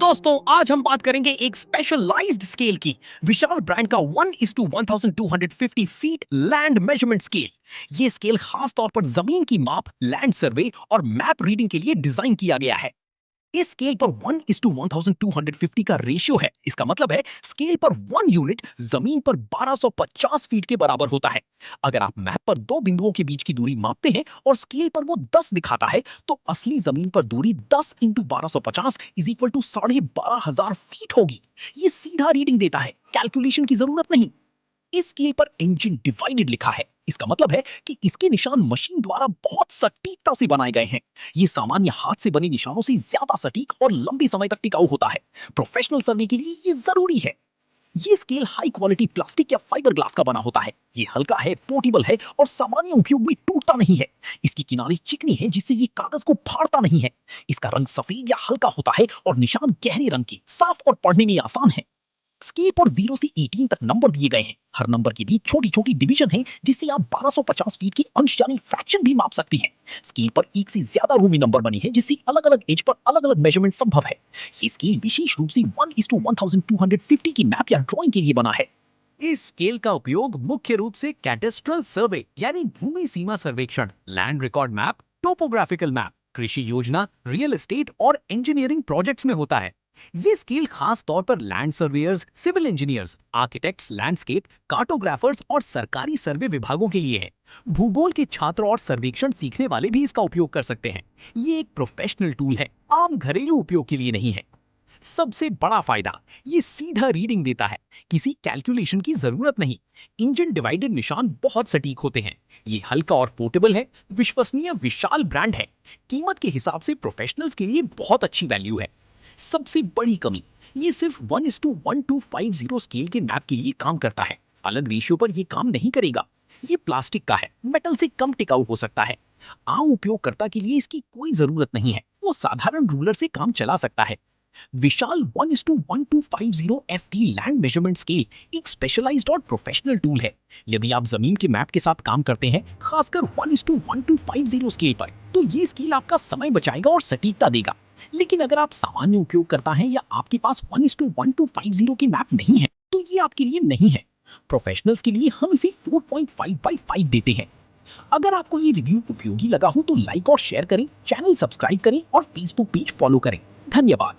दोस्तों आज हम बात करेंगे एक स्पेशलाइज्ड स्केल की। विशाल ब्रांड का 1:1250 फीट लैंड मेजरमेंट स्केल। ये स्केल खास तौर पर जमीन की माप, लैंड सर्वे और मैप रीडिंग के लिए डिजाइन किया गया है। इस स्केल पर 1:1250 का रेशियो है। इसका मतलब है स्केल पर 1 यूनिट जमीन पर 1250 फीट के बराबर होता है। अगर आप मैप पर दो बिंदुओं के बीच की दूरी मापते हैं और स्केल पर वो 10 दिखाता है, तो असली जमीन पर दूरी 10 into 1250 is equal to 12,500 feet होगी। ये सीधा रीडिंग देता है, कैलकुलेशन की जरूरत नहीं। इस स्केल पर इंजन डिवाइडेड लिखा है। इसका मतलब है कि इसके निशान मशीन द्वारा बहुत सटीकता से बनाए गए हैं। ये सामान्य हाथ से बने निशानों से ज्यादा सटीक और लंबे समय तक टिकाऊ होता है। प्रोफेशनल सर्वे के लिए ये जरूरी है। ये स्केल हाई क्वालिटी प्लास्टिक या फाइबर ग्लास का बना होता है। ये हल्का है, पोर्टेबल है और सामान्य उपयोग में टूटता नहीं है। इसकी किनारे चिकनी है जिससे ये कागज को फाड़ता नहीं है। इसका रंग सफेद या हल्का होता है और निशान गहरे रंग के, साफ और पढ़ने में आसान है। स्केल पर 0 से 18 तक नंबर दिए गए हैं। हर नंबर के बीच छोटी छोटी डिवीजन है जिससे आप 1250 फीट की अंश यानी फ्रैक्शन भी माप सकती हैं। स्केल पर एक से ज्यादा रूमी नंबर बनी है जिससे अलग अलग एज पर अलग अलग मेजरमेंट संभव है। ये स्केल विशेष रूप से 1:1250 की मैप या ड्राइंग के लिए बना है। इस स्केल का उपयोग मुख्य रूप से कैडेस्ट्रल सर्वे यानी भूमि सीमा सर्वेक्षण, land record map, topographical map, कृषि योजना, रियल एस्टेट और इंजीनियरिंग प्रोजेक्ट्स में होता है। ये स्केल खास तौर पर land surveyors, civil engineers, architects, landscape cartographers और सरकारी सर्वे विभागों के लिए है। भूगोल के छात्र और सर्वेक्षण सीखने वाले भी इसका उपयोग कर सकते हैं। ये एक प्रोफेशनल टूल है, आम घरेलू उपयोग के लिए नहीं है। सबसे बड़ा फायदा, ये सीधा रीडिंग देता है, किसी कैलकुलेशन की जरूरत नहीं। इंजन डिवाइडेड निशान बहुत सटीक होते हैं। ये हल्का और पोर्टेबल है, विश्वसनीय विशाल ब्रांड है। कीमत के हिसाब से प्रोफेशनल्स के लिए बहुत अच्छी वैल्यू है। सबसे बड़ी कमी, ये सिर्फ 1:1250 स्केल के मैप के लिए काम करता है। अलग रेशियो पर ये काम नहीं करेगा। ये प्लास्टिक का है, मेटल से कम टिकाऊ हो सकता है। आम उपयोगकर्ता के लिए इसकी कोई जरूरत नहीं है। वो साधारण रूलर से काम चला सकता है। विशाल 1:1250 FT लैंड मेजरमेंट स्केल एक स्पेशलाइज्ड और प्रोफेशनल टूल है। यदि आप जमीन के मैप के साथ काम करते हैं, खासकर 1:1250 स्केल पर, तो ये स्केल आपका समय बचाएगा और सटीकता देगा। लेकिन अगर आप सामान्य उपयोग करता है या आपके पास 1:1250 के मैप नहीं है, तो ये आपके लिए नहीं है। प्रोफेशनल्स के लिए हम इसे 4.5/5 देते हैं। अगर आपको ये रिव्यू उपयोगी लगा हो तो लाइक और शेयर करें, चैनल सब्सक्राइब करें और फेसबुक पेज फॉलो करें। धन्यवाद।